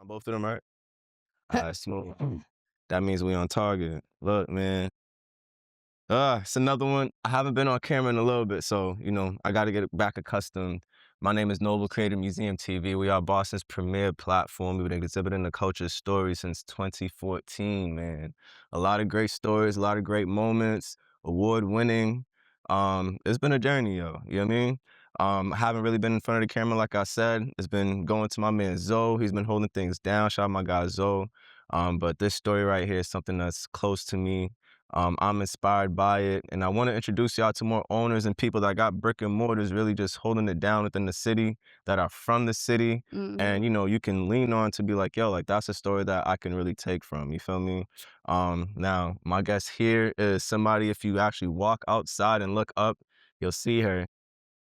Both of them, right? Smooth. That means we on target. Look, man. It's another one. I haven't been on camera in a little bit, so, I got to get back accustomed. My name is Noble Creative Museum TV. We are Boston's premier platform. We've been exhibiting the culture's stories since 2014, man. A lot of great stories, a lot of great moments, award-winning. It's been a journey, yo. You know what I mean? I haven't really been in front of the camera, like I said. It's been going to my man Zoe. He's been holding things down. Shout out my guy Zoe. But this story right here is something that's close to me. I'm inspired by it, and I want to introduce y'all to more owners and people that got brick and mortars really just holding it down within the city, that are from the city, and you can lean on to be like, yo, like that's a story that I can really take from, you feel me? Now, my guest here is somebody, if you actually walk outside and look up, you'll see her,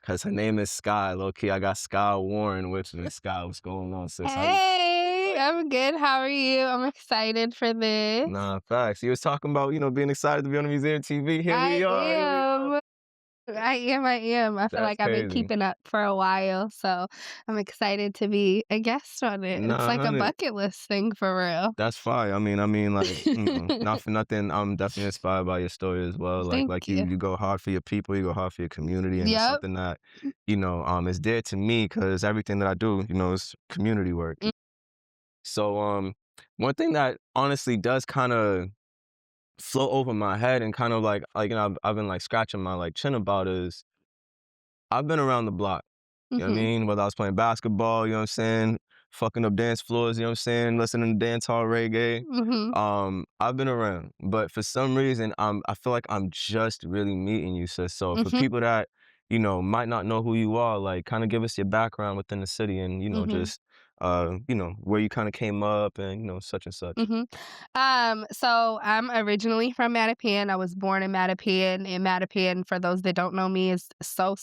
because her name is Skye. Low-key, I got Skye Warren with me. Skye, what's going on, sis? Hey, I'm good. How are you? I'm excited for this. Nah, facts. You was talking about, being excited to be on the museum TV. Here we are. Here we are. I am. I feel That's like I've been crazy. keeping up for a while, so I'm excited to be a guest on it. It's Nah, like a 100. bucket list thing for real. That's fine. like, not for nothing, I'm definitely inspired by your story as well. Like, Thank like you. you go hard for your people, you go hard for your community, and it's Yep. something that, is dear to me because everything that I do, is community work. Mm. So, one thing that honestly does kind of float over my head and kind of I've been like scratching my like chin about is I've been around the block. You know what I Mhm. mean? Whether I was playing basketball, you know what I'm saying? Fucking up dance floors, you know what I'm saying? Listening to dance hall reggae. Mhm. I've been around, but for some reason, I feel like I'm just really meeting you, sis. So for Mhm. people that, might not know who you are, like kind of give us your background within the city and, Mhm. just, where you kind of came up and, such and such. Mhm. So I'm originally from Mattapan. I was born in Mattapan, and Mattapan, for those that don't know me, is so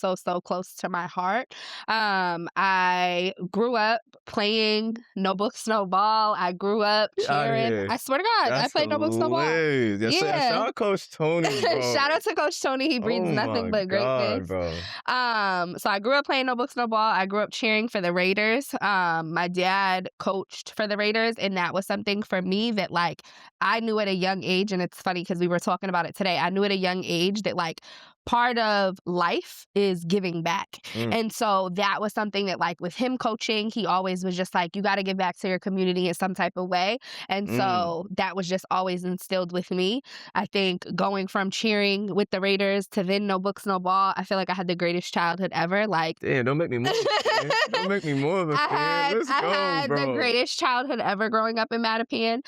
close to my heart. I grew up playing No Books, No Ball. I grew up Get out of cheering. here. I swear to God, I That's played No Books, No Ball. hilarious. Yes, sir. Yeah. Shout out Coach Tony, bro. Shout out to Coach Tony. He breeds Oh nothing my but God, greatness. bro. So I grew up playing No Books, No Ball. I grew up cheering for the Raiders. My dad coached for the Raiders, and that was something for me that like I knew at a young age, and it's funny because we were talking about it today. I knew at a young age that like part of life is giving back. Mm. And so that was something that like with him coaching, he always was just like, you got to give back to your community in some type of way. And so that was just always instilled with me. I think going from cheering with the Raiders to then No Books, No Ball, I feel like I had the greatest childhood ever. Like, Damn, don't make me more of a fan. Don't make me more of a fan. Let's I go, had the bro. greatest childhood ever growing up in Mattapan.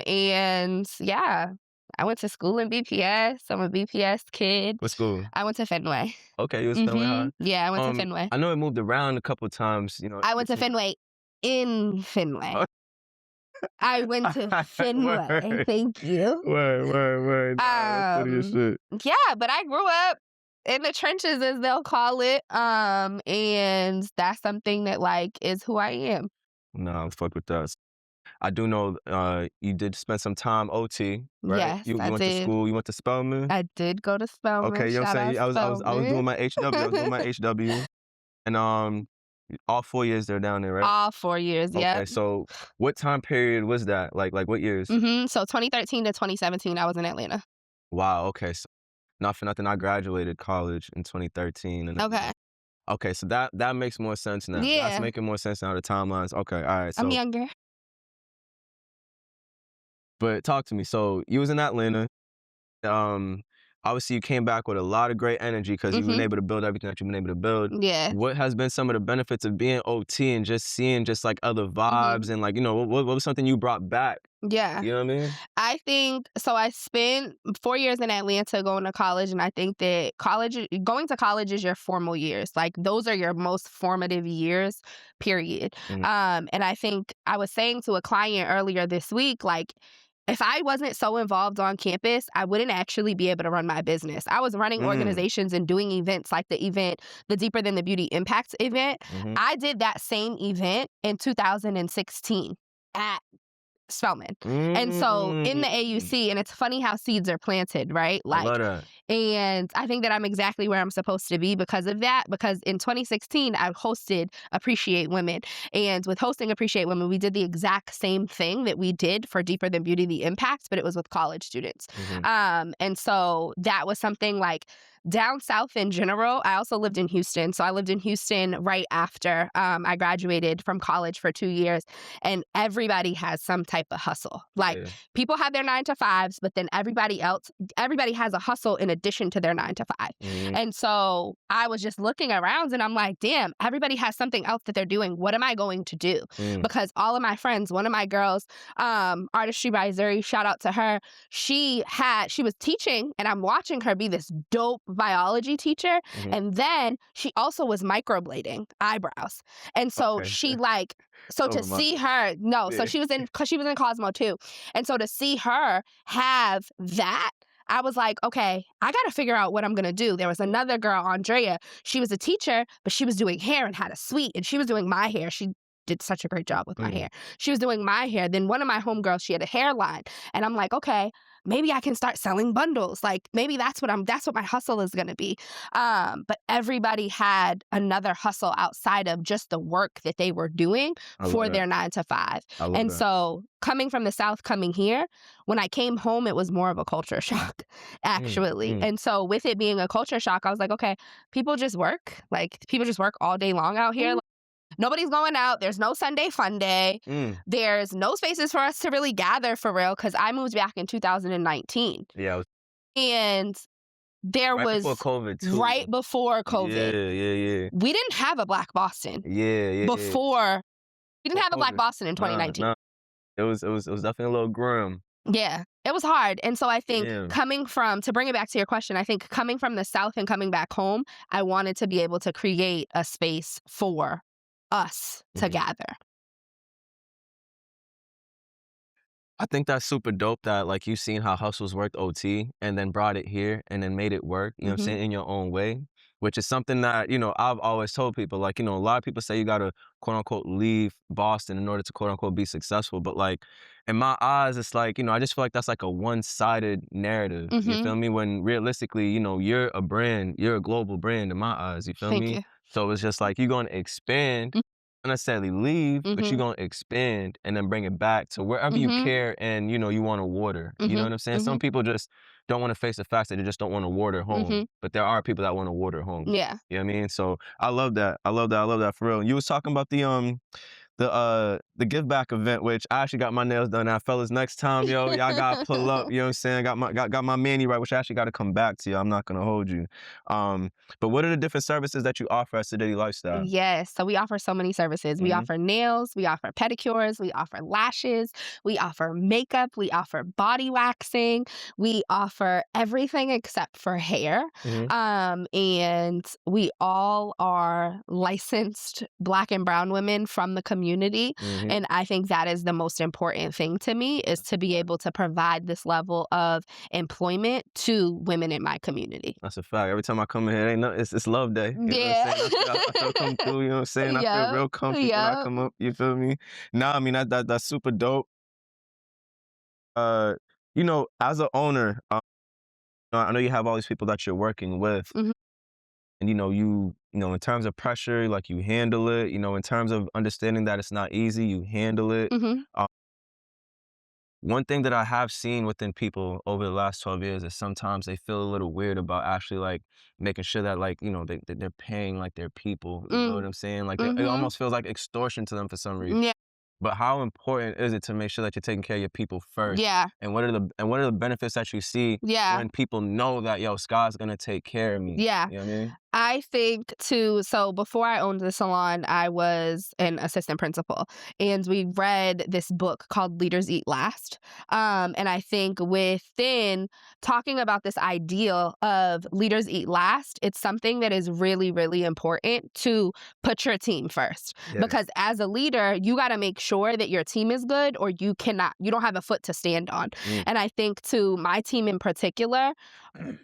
And yeah, I went to school in BPS. I'm a BPS kid. What school? I went to Fenway. Okay, you was Fenway High. Yeah, I went to Fenway. I know it moved around a couple times, I went to between. Fenway in Fenway. Oh. I went to Fenway. Word. Thank you. Word. Nah, that's funny as shit. Yeah, but I grew up in the trenches, as they'll call it. And that's something that like is who I am. Nah, fuck with that. I do know you did spend some time OT, right? Yes, You I went to did. school, you went to Spelman? I did go to Spelman. Okay, you know what Shout I'm out saying? I was doing Spelman. my HW. I was doing my HW. And all 4 years they're down there, right? All 4 years, Okay, yep. so what time period was that? Like what years? So 2013 to 2017, I was in Atlanta. Wow, okay. So not for nothing, I graduated college in 2013 and Okay. okay, so that makes more sense now. That's Yeah, making more sense now, the timelines. Okay, all right. I'm So younger. but talk to me. So you was in Atlanta. Um, Obviously you came back with a lot of great energy because you've been able to build everything that you've been able to build. Yeah. What has been some of the benefits of being OT and just seeing just like other vibes and like, what was something you brought back? Yeah. You know what I mean? I think so. I spent 4 years in Atlanta going to college, and I think that going to college is your formal years. Like those are your most formative years, period. And I think I was saying to a client earlier this week, like, if I wasn't so involved on campus, I wouldn't actually be able to run my business. I was running organizations and doing events like the Deeper Than the Beauty Impact event. I did that same event in 2016 at Spelman. And so in the Mm. AUC, and it's funny how seeds are planted, right? I Like, love that. and I think that I'm exactly where I'm supposed to be because of that. Because in 2016, I hosted Appreciate Women. And with hosting Appreciate Women, we did the exact same thing that we did for Deeper Than Beauty, the Impact, but it was with college students. Mhm. And so that was something like down south in general. I also lived in Houston. So I lived in Houston right after I graduated from college for 2 years. And everybody has some type of hustle. Like Yeah. people have their 9 to 5s, but then everybody has a hustle in addition to their 9 to 5. Mhm. And so I was just looking around and I'm like, damn, everybody has something else that they're doing. What am I going to do? Mm. Because all of my friends, one of my girls, Artistry by Zuri, shout out to her. She was teaching and I'm watching her be this dope biology teacher. Mhm. And then she also was microblading eyebrows. And so Okay. so to Over my see her, no, so Yeah. because she was in Cosmo too. And so to see her have that, I was like, okay, I got to figure out what I'm going to do. There was another girl, Andrea. She was a teacher, but she was doing hair and had a suite, and she was doing my hair. She did such a great job with my Mhm. hair. She was doing my hair. Then one of my homegirls, she had a hairline. And I'm like, okay, maybe I can start selling bundles. Like maybe that's what my hustle is going to be. But everybody had another hustle outside of just the work that they were doing I love for that. their 9 to 5. I love And that. so coming from the South, coming here, when I came home, it was more of a culture shock, actually. Mm. And so with it being a culture shock, I was like, okay, people just work. Like people just work all day long out here. Mm. Like, nobody's going out. There's no Sunday fun day. Mm. There's no spaces for us to really gather for real because I moved back in 2019. Yeah, it was And there right before was COVID too. right before COVID. Yeah. We didn't have a Black Boston Yeah. before. We didn't Before have a Black COVID. Boston in Nah, 2019. nah. It was definitely a little grim. Yeah, it was hard. And so I think Yeah. to bring it back to your question, I think coming from the South and coming back home, I wanted to be able to create a space for us to Mhm. gather. I think that's super dope that like you seen how hustles worked OT and then brought it here and then made it work, you know what I'm Mhm. saying, in your own way, which is something that, I've always told people, like, a lot of people say you gotta quote unquote leave Boston in order to quote unquote be successful. But like in my eyes, it's like, I just feel like that's like a one-sided narrative. You Mhm. feel me? When realistically, you're a brand, you're a global brand in my eyes, you feel Thank me? you. So it's just like you're gonna expand not necessarily leave, but you're Mhm. gonna expand and then bring it back to wherever you Mhm. care and you want to water. You know Mhm. what I'm saying? Some Mhm. people just don't want to face the facts that they just don't want to water home. Mhm. But there are people that want to water home. Yeah. You know what I mean? So I love that. I love that. I love that for real. You was talking about the give back event, which I actually got my nails done at. Fellas, next time, y'all gotta pull up, you know what I'm saying? Got my mani right, which I actually gotta come back to you. I'm not gonna hold you. But what are the different services that you offer at Sadiddy Lifestyle? Yes. So we offer so many services. We Mhm. offer nails, we offer pedicures, we offer lashes, we offer makeup, we offer body waxing, we offer everything except for hair. Mhm. And we all are licensed Black and brown women from the community. Mhm. And I think that is the most important thing to me is to be able to provide this level of employment to women in my community. That's a fact. Every time I come in here, ain't no, it's love day. You know what I'm Yeah. saying? I feel come through. You know what I'm saying? I feel Yep. real comfy when I Yep. come up. You feel me? Nah, I mean that's super dope. Uh, as an owner, I know you have all these people that you're working with, Mhm. and in terms of pressure, like you handle it. In terms of understanding that it's not easy, you handle it. Mhm. One thing that I have seen within people over the last 12 years is sometimes they feel a little weird about actually like making sure that like, they're paying like their people. You know what Mm. I'm saying? Like it Mhm. almost feels like extortion to them for some reason. Yeah. But how important is it to make sure that you're taking care of your people first? Yeah. And what are the benefits that you see Yeah. when people know that Sky's gonna take care of me? Yeah. You know what I mean? I think so before I owned the salon, I was an assistant principal and we read this book called Leaders Eat Last. And I think within talking about this ideal of leaders eat last, it's something that is really, really important to put your team first. Yeah. Because as a leader, you got to make sure that your team is good or you don't have a foot to stand on. Mm. And I think to my team in particular,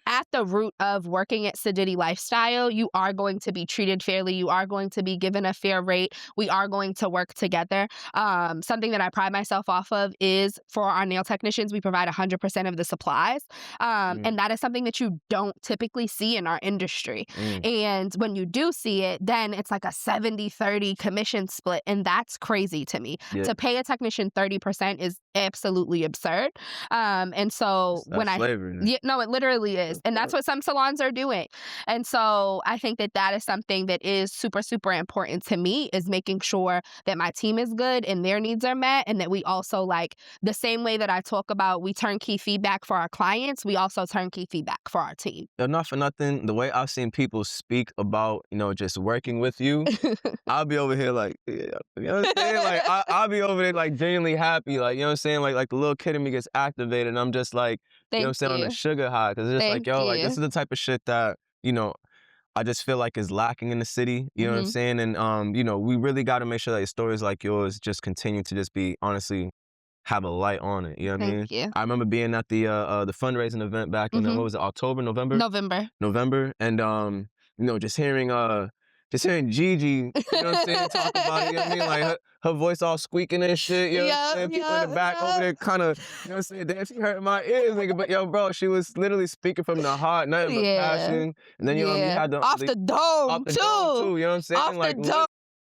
at the root of working at Sadiddy Lifestyle, you are going to be treated fairly. You are going to be given a fair rate. We are going to work together. Something that I pride myself off of is for our nail technicians, we provide 100% of the supplies. And that is something that you don't typically see in our industry. And when you do see it, then it's like a 70-30 commission split. And that's crazy to me. Yeah. To pay a technician 30% is absolutely absurd. And so That's slavery. yeah, no, it literally is. And that's what some salons are doing. And so I think that that is something that is super, super important to me, is making sure that my team is good and their needs are met. And that we also, like, the same way that I talk about we turnkey feedback for our clients, we also turnkey feedback for our team. Not for nothing, the way I've seen people speak about, just working with you, I'll be over here like, yeah, you know what I'm saying? Like, I'll be over there like genuinely happy, like, you know what I'm saying? Like the little kid in me gets activated and I'm just like, you know what I'm saying, on the sugar high. Because it's just like, yo, like, this is the type of shit that, I just feel like is lacking in the city, you know what I'm saying? And, we really got to make sure that stories like yours just continue to just be, honestly, have a light on it, you know what I mean? Thank you. I remember being at the fundraising event back in, what was it, October, November? November, and, just hearing Gigi, you know what I'm saying, talk about it, you know what I mean? Like, her voice all squeaking and shit, you know what I'm saying? People in the back over there kind of, you know what I'm saying, damn, she hurt my ears, nigga, but yo, bro, she was literally speaking from the heart, nothing but passion, and then, you had the... Off the dome, too, you know what I'm saying? Off like, the dome.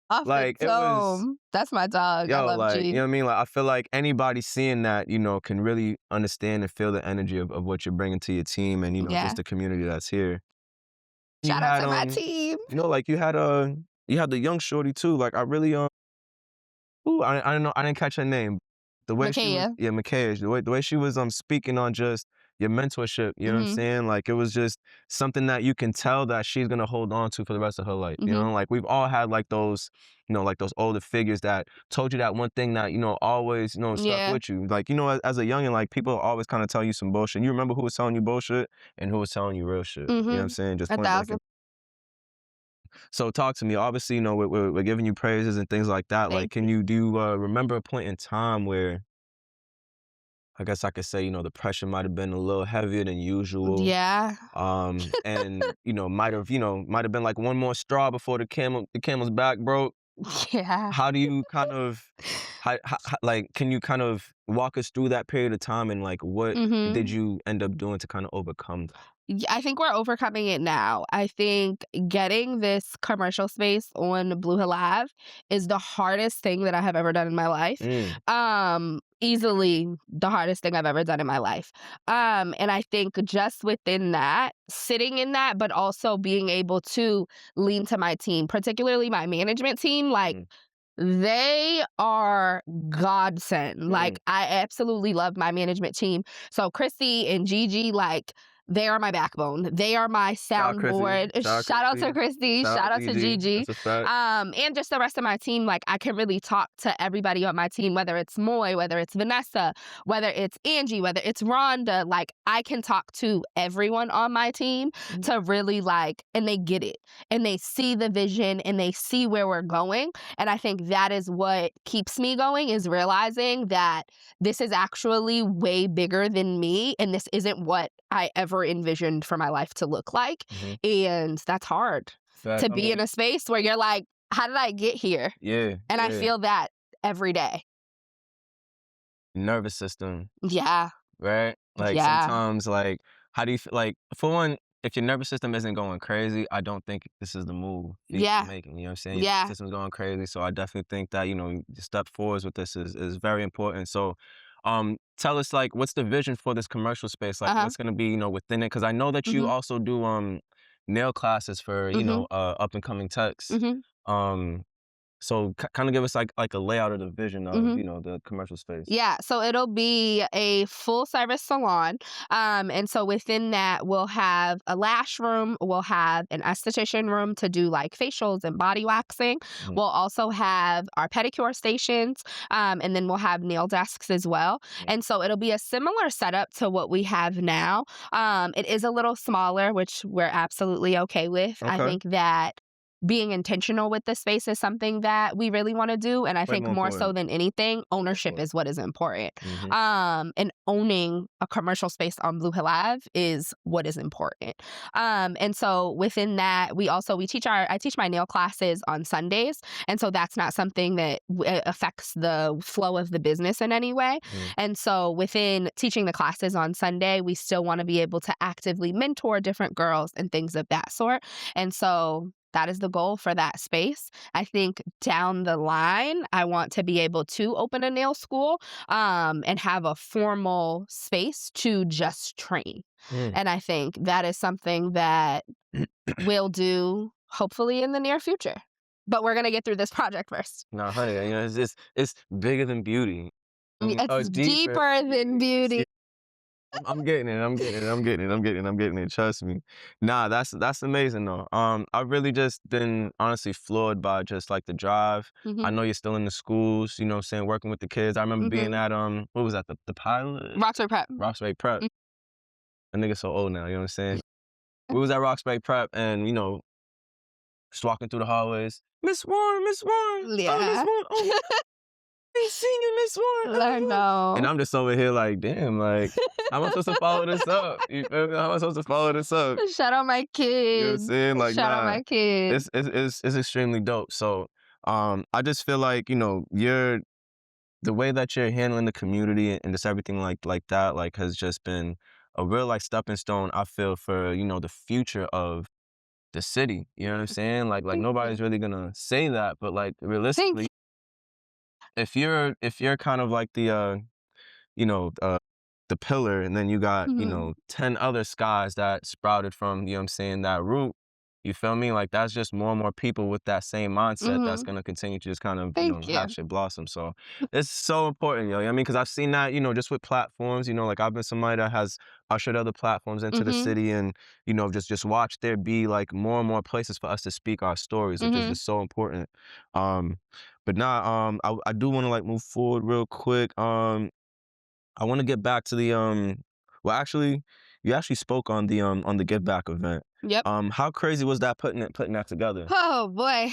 Off like, the it was... dome. That's my dog. I Yo, love like, G. you know what I mean? Like, I feel like anybody seeing that, can really understand and feel the energy of what you're bringing to your team and, just the community that's here. Shout out to my team. Like, you had the young shorty too. Like, I really, I don't know, I didn't catch her name. The way she was, Makaya, the way she was speaking on just your mentorship, you know what I'm saying? Like, it was just something that you can tell that she's gonna hold on to for the rest of her life. You know, like, we've all had like those, like those older figures that told you that one thing that, always, stuck with you. Like, as a youngin', like, people always kind of tell you some bullshit. You remember who was telling you bullshit and who was telling you real shit. You know what I'm saying? Just point blank. So talk to me. Obviously, we're giving you praises and things like that. Like, do you remember a point in time where, I guess I could say, the pressure might have been a little heavier than usual. Yeah. And, might have been like one more straw before the camel's back broke. Yeah. How do you kind of, like, can you kind of walk us through that period of time and like what did you end up doing to kind of overcome that? I think we're overcoming it now. I think getting this commercial space on Blue Hill Ave is the hardest thing that I have ever done in my life. Easily the hardest thing I've ever done in my life. And I think just within that, sitting in that, but also being able to lean to my team, particularly my management team, like, they are godsend. Like, I absolutely love my management team. So Chrissy and Gigi, like, they are my backbone. They are my soundboard. Shout out to Christy. Shout out to Gigi. And just the rest of my team. Like, I can really talk to everybody on my team, whether it's Moy, whether it's Vanessa, whether it's Angie, whether it's Rhonda. Like, I can talk to everyone on my team to really, like, and they get it. And they see the vision and they see where we're going. And I think that is what keeps me going, is realizing that this is actually way bigger than me. And this isn't what I ever envisioned for my life to look like. And that's hard to be in a space where you're like, how did I get here? Yeah. And I feel that every day. Nervous system. Yeah. Right? Like, sometimes, like, how do you feel? Like, for one, if your nervous system isn't going crazy, I don't think this is the move you're making. You know what I'm saying? Your nervous system's going crazy. So I definitely think that, the step forwards with this is very important. So tell us, like, what's the vision for this commercial space? Like, what's going to be, within it? Because I know that you also do nail classes for, up-and-coming techs. So kind of give us like a layout of the vision of, the commercial space. Yeah, so it'll be a full service salon. And so within that, we'll have a lash room. We'll have an esthetician room to do like facials and body waxing. We'll also have our pedicure stations. And then we'll have nail desks as well. And so it'll be a similar setup to what we have now. It is a little smaller, which we're absolutely okay with. I think that being intentional with the space is something that we really want to do. And I Way think more more so important. than anything, ownership Sure. is what is important. Mhm. And owning a commercial space on Blue Hill Ave is what is important. And so within that, I teach my nail classes on Sundays. And so that's not something that affects the flow of the business in any way. Mhm. And so within teaching the classes on Sunday, we still want to be able to actively mentor different girls and things of that sort. And so that is the goal for that space. I think down the line, I want to be able to open a nail school and have a formal space to just train. Mm. And I think that is something that we'll do hopefully in the near future. But we're going to get through this project first. Nah, honey, you know, it's bigger than beauty. Oh, It's it's deeper. deeper than beauty. I'm getting it. I'm getting it. I'm getting it. I'm getting it. I'm getting it. Trust me. Nah, that's amazing though. I've really just been honestly floored by just like the drive. I Hmm. know you're still in the schools, you know what I'm saying, working with the kids. I remember being Hmm. at what was that, the pilot? Roxbury Prep. Roxbury Prep. Mm. A nigga so old now, you know what I'm saying? We was at Roxbury Prep and, you know, just walking through the hallways. Miss Warren, Miss Warren. Oh, Miss Yeah. Warren. Oh, I ain't seen you, Miss Warren. I And know. I'm just over here like, damn, like, how am I supposed to follow this up? You feel me? How am I supposed to follow this up? Shout out my You know what I'm kids. saying? Like, Shout out nah, my kids. it's extremely dope. So, I just feel like, you know, the way that you're handling the community and just everything like that, like, has just been a real like stepping stone, I feel, for, you know, the future of the city. You know what I'm saying? Like Thank nobody's you. really gonna say that, but like Thank realistically, if you're kind of like you know, the pillar, and then you got, you you. know, 10 other skies that sprouted from, you know what I'm saying, that root. You feel me? Like that's just more and more people with that same mindset that's Hmm. gonna continue to just kind of, you know, Thank have you. shit blossom. So it's so important, yo. You know what I mean? Because I've seen that, you know, just with platforms, you know, like I've been somebody that has ushered other platforms into the Hmm. city and, you know, just watch there be like more and more places for us to speak our stories, which is Hmm. just so important. Um, but now, I do want to like move forward real quick. I want to get back to the well, actually, you actually spoke on the give back event. Yep. How crazy was that putting that together? Oh boy.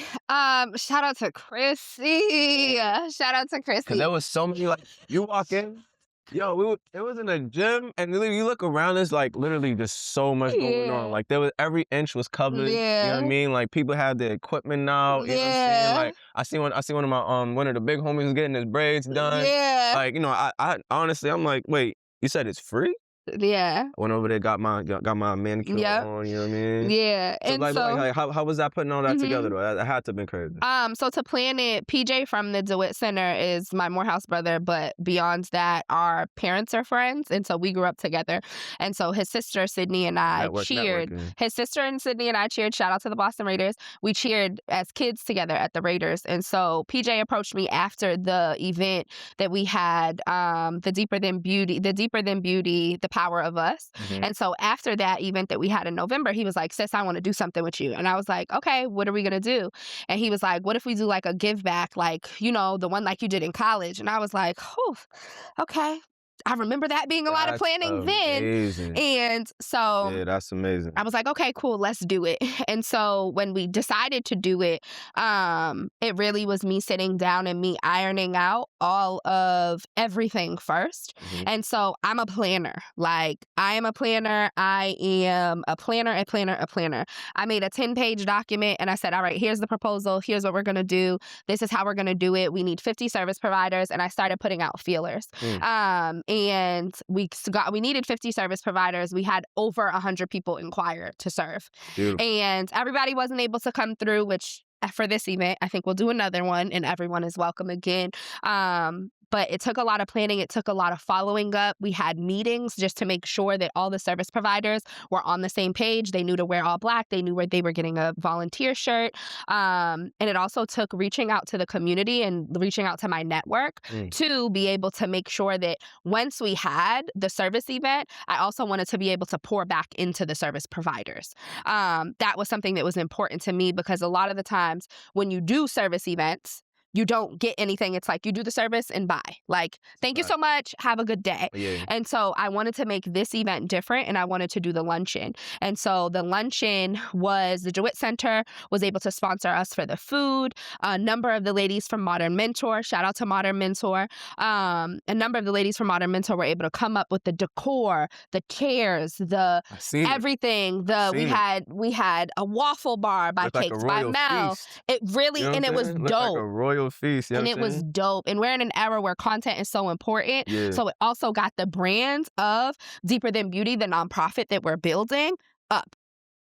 Shout out to Chrissy. Shout out to Cause Chrissy. there was so many like you walk in, yo, it was in a gym, and literally you look around, there's like literally just so much going on. Yeah. Like there was every inch was covered. You know what I Yeah. mean? Like people had their equipment now. You know what I'm saying? Yeah. Like I see one of my one of the big homies getting his braids done. Yeah. Like, you know, I honestly I'm like, wait, you said it's free? Yeah. I went over there, got my manicure Yep. on, you know what I mean? Yeah. So, And so how was that putting all that together, mhm. though? That had to have been crazy. So to plan it, PJ from the DeWitt Center is my Morehouse brother, but beyond that, our parents are friends, and so we grew up together. And so his sister Sydney and I cheered. Networking. His sister and Sydney and I cheered. Shout out to the Boston Raiders. We cheered as kids together at the Raiders. And so PJ approached me after the event that we had, the Deeper Than Beauty, the Power of Us. Mhm. And so after that event that we had in November, he was like, "Sis, I want to do something with you." And I was like, "Okay, what are we gonna do?" And he was like, "What if we do like a give back, like, you know, the one like you did in college?" And I was like, "Whew, okay." I remember that being a lot of That's planning then. amazing. And so Yeah, that's amazing. I was like, okay, cool, let's do it. And so when we decided to do it, it really was me sitting down and me ironing out all of everything first. Mhm. And so I'm a planner. Like, I am a planner. I am a planner, a planner, a planner. I made a 10-page document and I said, all right, here's the proposal. Here's what we're going to do. This is how we're going to do it. We need 50 service providers. And I started putting out feelers. Mm. And we needed 50 service providers. We had over 100 people inquire to serve. Beautiful. And everybody wasn't able to come through, which for this event, I think we'll do another one and everyone is welcome again. But it took a lot of planning. It took a lot of following up. We had meetings just to make sure that all the service providers were on the same page. They knew to wear all black. They knew where they were getting a volunteer shirt. And it also took reaching out to the community and reaching out to my network to be able to make sure that once we had the service event, I also wanted to be able to pour back into the service providers. That was something that was important to me because a lot of the times when you do service events, you don't get anything. It's like you do the service and bye. Like, thank you so much. Have a good day. Yeah. And so I wanted to make this event different, and I wanted to do the luncheon. And so the luncheon was the DeWitt Center was able to sponsor us for the food. A number of the ladies from Modern Mentor, shout out to Modern Mentor. A number of the ladies from Modern Mentor were able to come up with the decor, the chairs, the everything. We had a waffle bar by Cakes by Mel. It really, and it was dope. Like a royal feast. And it was dope. And we're in an era where content is so important. Yeah. So it also got the brand of Deeper Than Beauty, the nonprofit that we're building, up.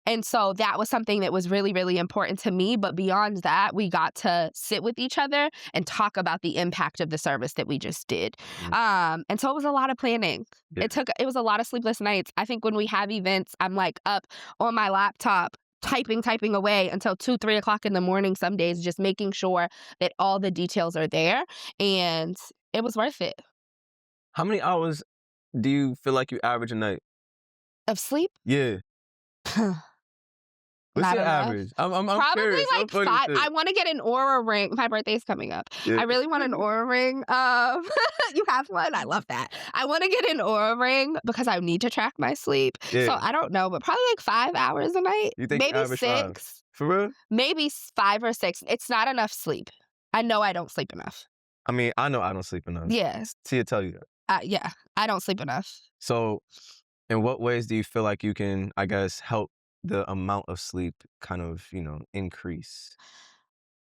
And so that was something that was really, really important to me. But beyond that, we got to sit with each other and talk about the impact of the service that we just did. And so it was a lot of planning. Yeah. It was a lot of sleepless nights. I think when we have events, I'm like up on my laptop, typing away until 2, 3 o'clock in the morning some days, just making sure that all the details are there. And it was worth it. How many hours do you feel like you average a night? Of sleep? Yeah. What's Not your enough. average? I'm Probably curious. like 5. I want to get an Oura ring. My birthday's coming up. Yeah. I really want an Oura ring. You have one? I love that. I want to get an Oura ring because I need to track my sleep. Yeah. So I don't know, but probably like 5 hours a night. You think maybe you average 6. 5? For real? Maybe 5 or 6. It's not enough sleep. I know I don't sleep enough. I mean, I know I don't sleep enough. Yes. Tia tell you that. Yeah, I don't sleep enough. So, in what ways do you feel like you can, I guess, help the amount of sleep kind of, increase?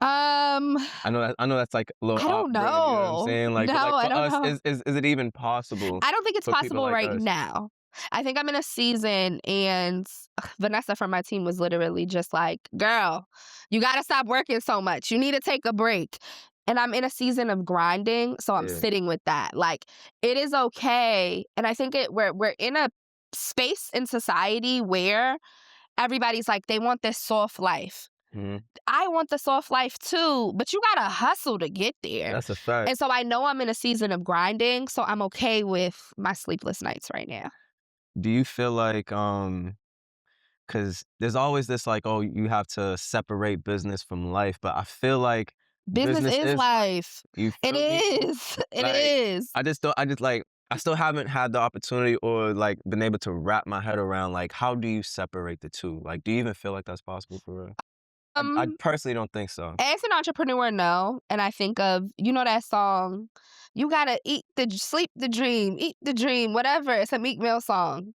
I know that's like a little I don't off-brand, you know what I'm know. saying? Like, No, but like I for don't us, know. is it even possible? I don't think it's for people possible like right us? now. I think I'm in a season, and Vanessa from my team was literally just like, girl, you got to stop working so much. You need to take a break. And I'm in a season of grinding, so I'm Yeah. sitting with that. Like, it is okay. And I think we're in a space in society where everybody's like, they want this soft life. Mhm. I want the soft life too, but you gotta hustle to get there. That's a fact. And so I know I'm in a season of grinding, so I'm okay with my sleepless nights right now. Do you feel like, because there's always this like, oh, you have to separate business from life, but I feel like Business is life. You It feel me? is. It Like, is. I still haven't had the opportunity or like been able to wrap my head around like how do you separate the two? Like, do you even feel like that's possible for real? I personally don't think so. As an entrepreneur, no. And I think of, that song, you gotta sleep the dream, eat the dream, whatever. It's a Meek Mill song.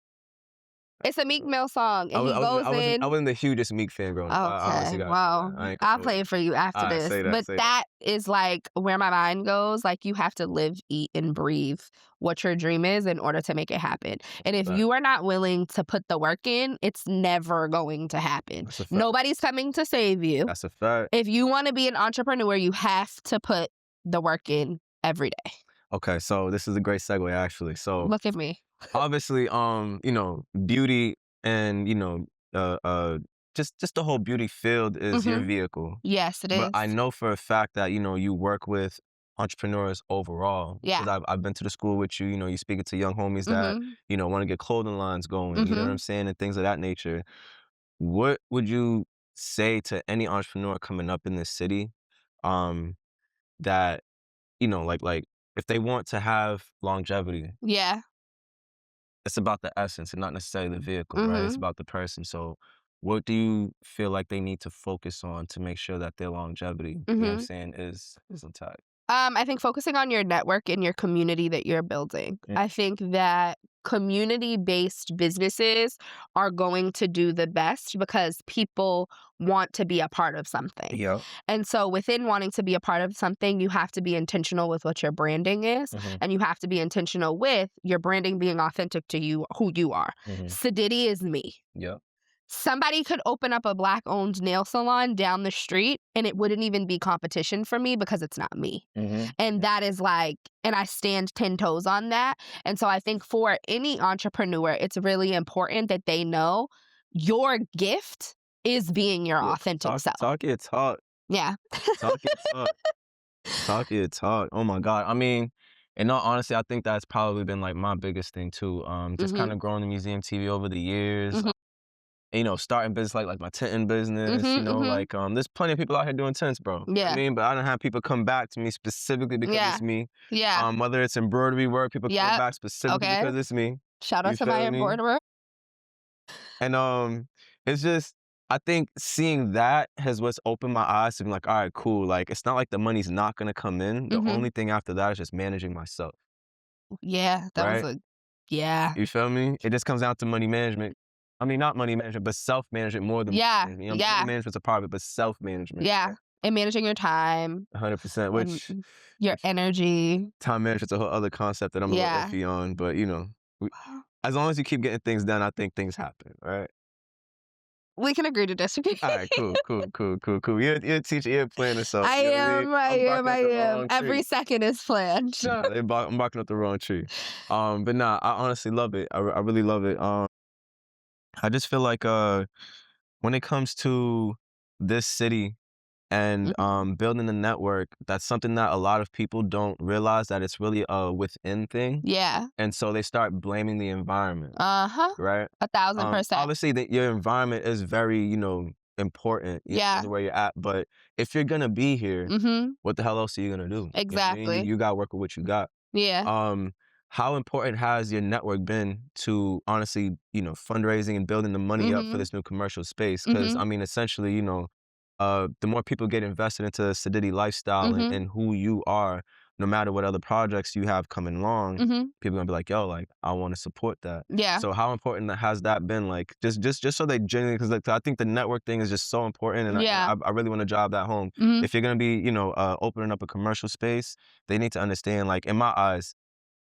It's a Meek Mill song. And I wasn't the hugest Meek fan growing up. I honestly Okay, got well, I'll play it for you after Alright, this. say that, But say that is like where my mind goes. Like, you have to live, eat, and breathe what your dream is in order to make it happen. And if you are not willing to put the work in, it's never going to happen. That's a fact. Nobody's coming to save you. That's a fact. If you want to be an entrepreneur, you have to put the work in every day. Okay, so this is a great segue actually. So Look at me. obviously, beauty and just the whole beauty field is your vehicle. Yes, it is. But I know for a fact that you work with entrepreneurs overall. Yeah. 'Cause I've been to the school with you. You speaking to young homies that want to get clothing lines going. You know what I'm saying, and things of that nature. What would you say to any entrepreneur coming up in this city, that like if they want to have longevity? Yeah. It's about the essence and not necessarily the vehicle, right? It's about the person. So what do you feel like they need to focus on to make sure that their longevity, you know what I'm saying, is intact? I think focusing on your network and your community that you're building. I think that community-based businesses are going to do the best because people want to be a part of something. Yeah. And so within wanting to be a part of something, you have to be intentional with what your branding is, and you have to be intentional with your branding being authentic to you, who you are. Sadiddy is me. Yeah. Somebody could open up a Black-owned nail salon down the street and it wouldn't even be competition for me because it's not me. And that is and I stand 10 toes on that. And so I think for any entrepreneur, it's really important that they know your gift is being your authentic self. Talk your talk. Yeah. Talk your talk. Talk your talk. Oh my God. I mean, in all honesty, I think that's probably been like my biggest thing too. Just kind of growing the museum TV over the years. you know, starting business like my tinting business, you know, like there's plenty of people out here doing tints, bro. You know what I Yeah. mean, but I don't have people come back to me specifically because Yeah. it's me. Yeah. Whether it's embroidery work, people coming Yep. back specifically Okay. because it's me. Shout out You to my feel me? embroiderer. And it's just I think seeing that has what's opened my eyes to be like, all right, cool. Like it's not like the money's not gonna come in. The only thing after that is just managing myself, Yeah, that was right? a yeah. You feel me? It just comes down to money management. I mean, not money management, but self-management more than money Yeah. management. You know, money Yeah. management's a part of it, but self-management, Yeah. And managing your time 100%, and which your energy. time management's a whole other concept that I'm a little Yeah. iffy on, but you know, we, as long as you keep getting things done, I think things happen, right? We can agree to disagree. All right, cool, cool, cool, cool, cool. You're a teacher, you're a planner, so I you know what I mean? am, I I'm am, barking I up the am. wrong Every tree. second is planned. Nah, I'm barking up the wrong tree. But nah, I honestly love it. I really love it. I just feel like when it comes to this city and building a network, that's something that a lot of people don't realize that it's really a within thing. Yeah. And so they start blaming the environment, Uh-huh. right? 1,000%. Obviously that your environment is very, you know, important, you know, Yeah. because of where you're at. But if you're gonna be here, Mhm. what the hell else are you gonna do? You know what I mean? Exactly. You gotta work with what you got. Yeah. How important has your network been to honestly, you know, fundraising and building the money up for Mhm. this new commercial space? Because Mhm. I mean, essentially, you know, the more people get invested into the Sadiddy lifestyle Mhm. and who you are, no matter what other projects you have coming along, Mhm. people gonna be like, yo, like I want to support that. Yeah. So how important has that been? Like just so they genuinely, because like I think the network thing is just so important, and Yeah. I really want to drive that home. Mhm. If you're gonna be, you know, opening up a commercial space, they need to understand, like in my eyes,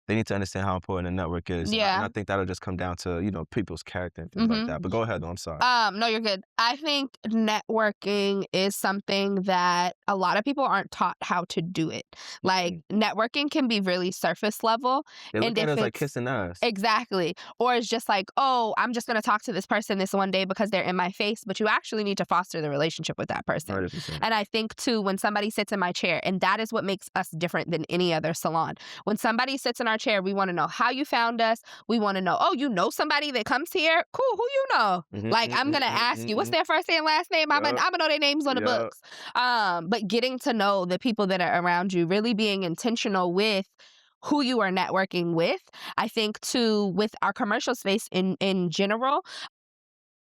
they need to understand how important a network is, and I Yeah. think that'll just come down to, you know, people's character and things like Mhm. that. But go ahead, though. I'm sorry. No, you're good. I think networking is something that a lot of people aren't taught how to do it. Like, networking can be really surface level, They and look at if us like it's kissing ass. exactly. Or it's just like, oh, I'm just going to talk to this person this one day because they're in my face, but you actually need to foster the relationship with that person. 100%. And I think too, when somebody sits in my chair, and that is what makes us different than any other salon. When somebody sits in our chair, we want to know how you found us. We want to know, oh, you know somebody that comes here? Cool, who you know? Like, I'm going to ask you, what's their first and last name? I'm going to know their names on the Yup. books. But getting to know the people that are around you, really being intentional with who you are networking with. I think too, with our commercial space in general,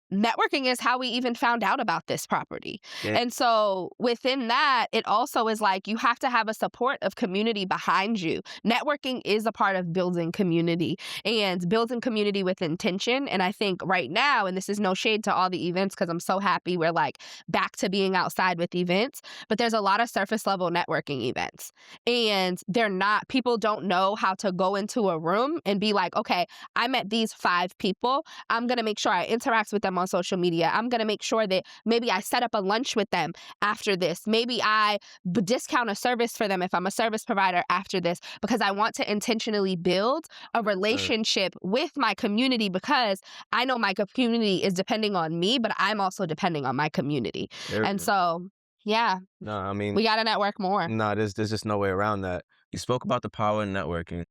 networking is how we even found out about this property. Yeah. And so within that, it also is like you have to have a support of community behind you. Networking is a part of building community and building community with intention. And I think right now, and this is no shade to all the events because I'm so happy we're like back to being outside with events, but there's a lot of surface level networking events. And they're not, people don't know how to go into a room and be like, okay, I met these 5 people. I'm going to make sure I interact with them on social media. I'm going to make sure that maybe I set up a lunch with them after this. Maybe I discount a service for them if I'm a service provider after this, because I want to intentionally build a relationship with my community, because I know my community is depending on me, but I'm also depending on my community. And so, yeah, No, I mean, we got to network more. no, there's just no way around that. You spoke about the power of networking.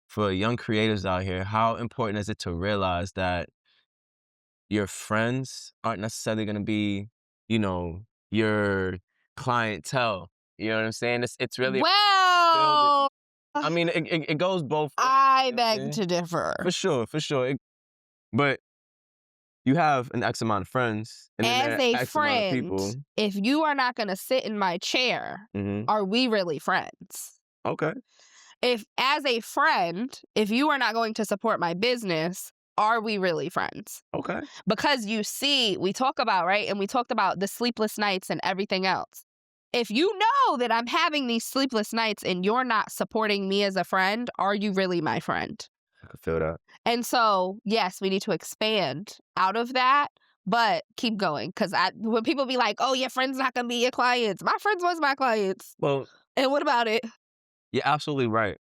For young creatives out here, how important is it to realize that your friends aren't necessarily going to be, you know, your clientele? You know what I'm saying? It's really Well, I mean, it goes both ways. I You know what I'm beg saying? to differ. For sure, for sure. But you have an X amount of friends, and then there As are a X amount of people. friend, if you are not going to sit in my chair, are we really friends? Okay. As a friend, if you are not going to support my business, are we really friends? Okay. Because you see, we talk about, right? And we talked about the sleepless nights and everything else. If you know that I'm having these sleepless nights and you're not supporting me as a friend, are you really my friend? I can feel that. And so, yes, we need to expand out of that, but keep going. Because when people be like, oh, your friend's not going to be your clients, my friends was my clients. Well, And what about it? you're absolutely right.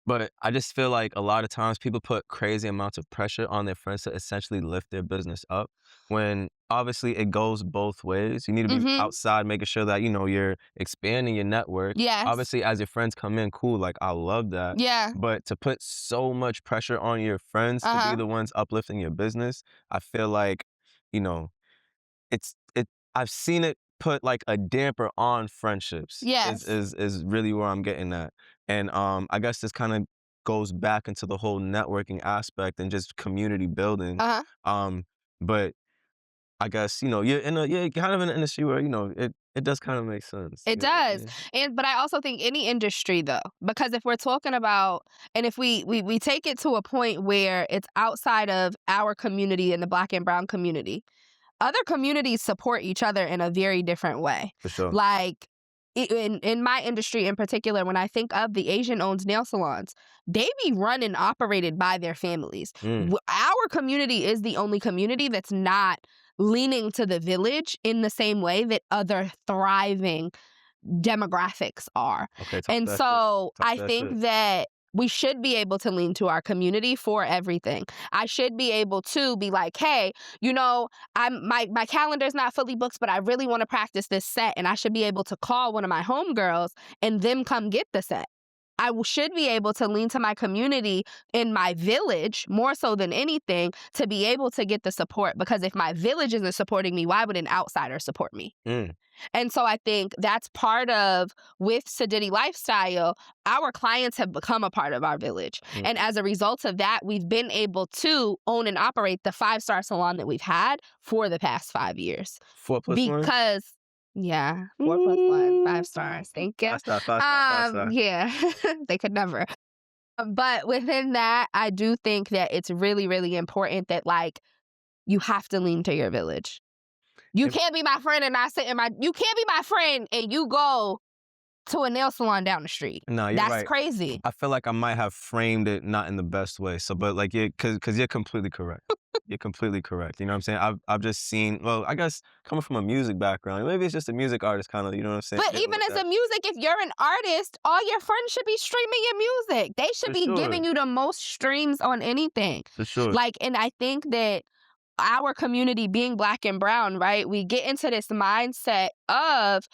But I just feel like a lot of times people put crazy amounts of pressure on their friends to essentially lift their business up when obviously it goes both ways. You need to be Mhm. outside making sure that, you're expanding your network. Yes. Obviously, as your friends come in, cool, like I love that. Yeah. But to put so much pressure on your friends to be Uh-huh. the ones uplifting your business, I feel like, you know, it I've seen it put like a damper on friendships is Yes. is is really where I'm getting at. And I guess this kind of goes back into the whole networking aspect and just community building. Uh-huh. Um, but I guess, you're kind of in an industry where, it does kind of make sense. It You know what I does. mean? But I also think any industry though, because if we're talking about and if we take it to a point where it's outside of our community and the Black and brown community, other communities support each other in a very different way. For sure. Like in my industry in particular, when I think of the Asian-owned nail salons, they be run and operated by their families. Mm, Our community is the only community that's not leaning to the village in the same way that other thriving demographics are. okay, talk And that shit. so Talk I that shit. think that we should be able to lean to our community for everything. I should be able to be like, hey, my calendar's not fully booked, but I really want to practice this set. And I should be able to call one of my homegirls and them come get the set. Should be able to lean to my community in my village more so than anything to be able to get the support. Because if my village isn't supporting me, why would an outsider support me? Mm, And so I think that's part of with Sadiddy Lifestyle, our clients have become a part of our village. mm. And as a result of that, we've been able to own and operate the 5-star salon that we've had for the past 5 years. 4+1? Because yeah, 4+1, 5 Ooh. stars. Thank you. 5 star, 5 star, 5 star. Yeah, they could never. But within that, I do think that it's really, really important that like you have to lean to your village. You And can't be my friend and not sit in my. You can't be my friend and you go to a nail salon down the street. no, you're That's right. crazy. I feel like I might have framed it not in the best way. So, but like, because you're completely correct. You're completely correct. You know what I'm saying? I've just seen. Well, I guess coming from a music background, maybe it's just a music artist kind of. You know what I'm saying? But Dealing even with as a that. music, if you're an artist, all your friends should be streaming your music. They should For be giving sure. you the most streams on anything. For sure. Like, and I think that our community being Black and brown, right? We get into this mindset of,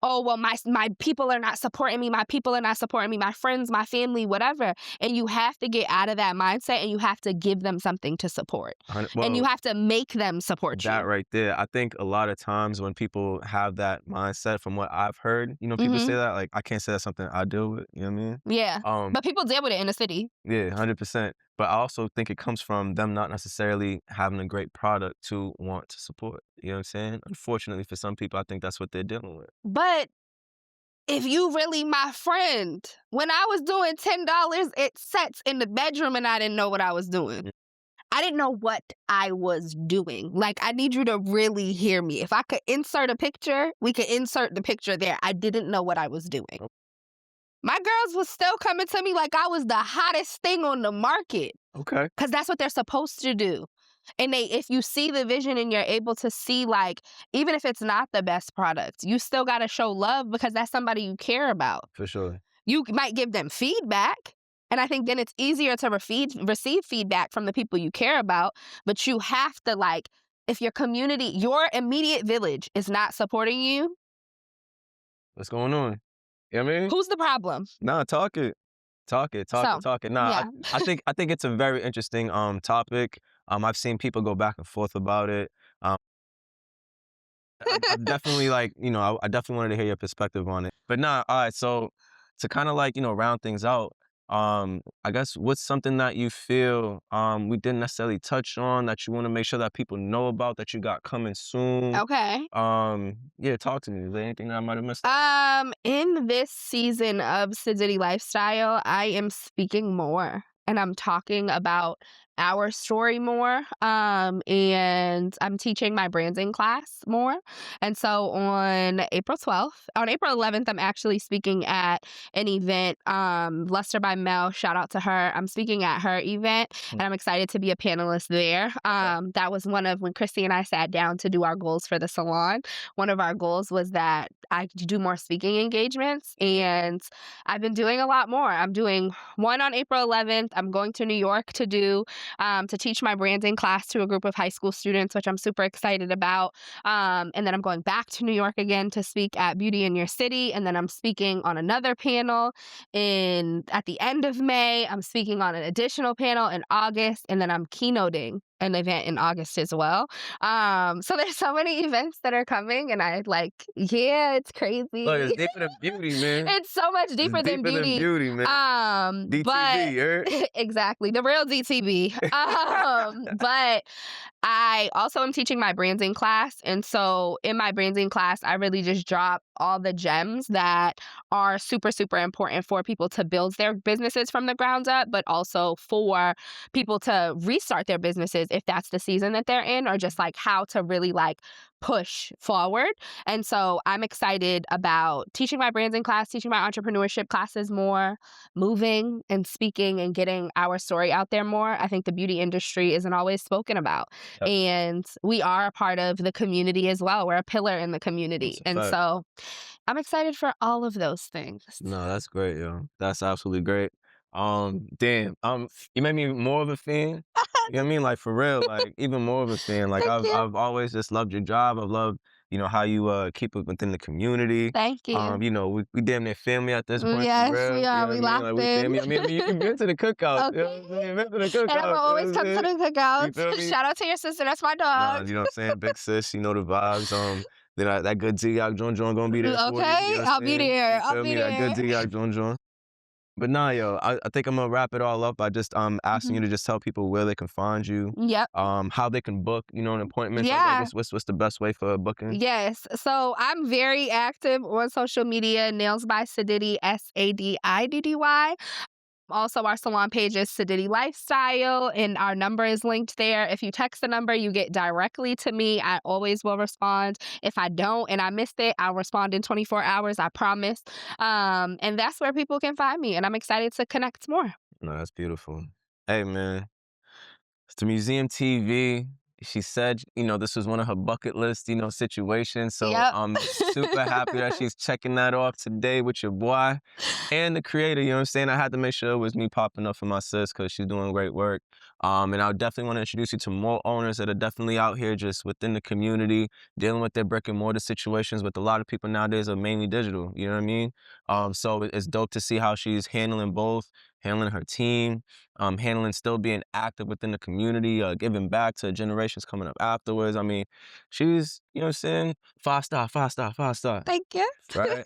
oh, well, my people are not supporting me. My people are not supporting me. My friends, my family, whatever. And you have to get out of that mindset and you have to give them something to support. And you Well, have to make them support that you. right there. I think a lot of times when people have that mindset, from what I've heard, people say Hmm. that. Like, I can't say that's something I deal with. You know what I mean? Yeah. Um, But people deal with it in the city. Yeah, 100%. But I also think it comes from them not necessarily having a great product to want to support. You know what I'm saying? Unfortunately, for some people, I think that's what they're dealing with. But if you really my friend, when I was doing $10 at sets in the bedroom and I didn't know what I was doing. Mm, I didn't know what I was doing. Like, I need you to really hear me. If I could insert a picture, we could insert the picture there. I didn't know what I was doing. o- My girls was still coming to me like I was the hottest thing on the market Okay. because that's what they're supposed to do. And if you see the vision and you're able to see, like, even if it's not the best product, you still got to show love because that's somebody you care about. For sure. You might give them feedback. And I think then it's easier to receive feedback from the people you care about. But you have to, like, if your community, your immediate village is not supporting you, What's going on? You know what I mean? who's the problem? Nah, talk it. Talk it. Talk So, it. Talk it. Nah, yeah. I think it's a very interesting topic. I've seen people go back and forth about it. Um, I've definitely like, I definitely wanted to hear your perspective on it. But nah, all right, so to kind of like, round things out, I guess what's something that you feel we didn't necessarily touch on that you want to make sure that people know about that you got coming soon? Okay. Yeah, talk to me. Is there anything that I might have missed? In this season of Sadiddy Lifestyle, I am speaking more and I'm talking about our story more. And I'm teaching my branding class more. And so on April 11th, I'm actually speaking at an event, Luster by Mel, shout out to her. I'm speaking at her event and I'm excited to be a panelist there. That was one of when Christy and I sat down to do our goals for the salon. One of our goals was that I do more speaking engagements, and I've been doing a lot more. I'm doing one on April 11th. I'm going to New York to teach my branding class to a group of high school students, which I'm super excited about. And then I'm going back to New York again to speak at Beauty in Your City, and then I'm speaking on another panel at the end of May. I'm speaking on an additional panel in August, and then I'm keynoting an event in August as well. So there's so many events that are coming, and yeah, it's Look, it's crazy. deeper than beauty, man. It's so much It's deeper than deeper than beauty. beauty, man. But DTV, right? exactly, the real DTB. But I also am teaching my branding class. And so in my branding class, I really just drop all the gems that are super, super important for people to build their businesses from the ground up, but also for people to restart their businesses if that's the season that they're in, or just like how to really like push forward. And so I'm excited about teaching my branding class, teaching my entrepreneurship classes more, moving and speaking and getting our story out there more. I think the beauty industry isn't always spoken about. Yep. And we are a part of the community as well. We're a pillar in the community. That's a And fact. so I'm excited for all of those things. No, that's great, yo. That's absolutely great. Damn, you made me more of a fan. You know what I mean? Like for real, like even more of a fan. Like Thank you. I've always just loved your job. I've loved, how you keep it within the community. Thank you. We damn near family at this point, for Yes, real. we You know are. what I We mean? Like locked we in. family. You've been to the cookout. You know what I'm Okay. saying? You've been to the And I'm cookout. gonna always come to the You feel cookouts. me? Shout out to your sister. That's my Nah, dog. you know what I'm saying? Big sis, you know the vibes. Then that good Ziyok John gonna be there for you. You Okay, know what I'll I'm be saying? there. You I'll feel be me? That good there. Ziyok John. But nah, yo, I think I'm gonna wrap it all up by just asking Mhm. you to just tell people where they can find you, Yep. how they can book, an appointment. Like Yeah. what's the best way for booking? Yes. So I'm very active on social media. Nails by Sadiddy, Sadiddy. Also, our salon page is Sadiddy Lifestyle, and our number is linked there. If you text the number, you get directly to me. I always will respond. If I don't and I missed it, I'll respond in 24 hours, I promise. And that's where people can find me, and I'm excited to connect more. No, that's beautiful. Hey man, it's the Museum TV. She said, this was one of her bucket list, situations. So Yep. I'm super happy that she's checking that off today with your boy and the creator. You know what I'm saying? I had to make sure it was me popping up for my sis because she's doing great work. And I definitely want to introduce you to more owners that are definitely out here just within the community, dealing with their brick and mortar situations. But a lot of people nowadays are mainly digital. You know what I mean? So it's dope to see how she's handling both, handling her team, handling still being active within the community, giving back to generations coming up afterwards. I mean, she's, you know what I'm saying? 5-star, 5-star, 5-star, Thank you. right?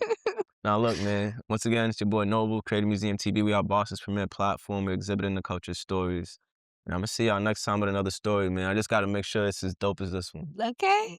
Now, look, man, once again, it's your boy Noble, Creative Museum TV. We are Boston's premier platform. We're exhibiting the culture stories. And I'm going to see y'all next time with another story, man. I just got to make sure it's as dope as this one. Okay.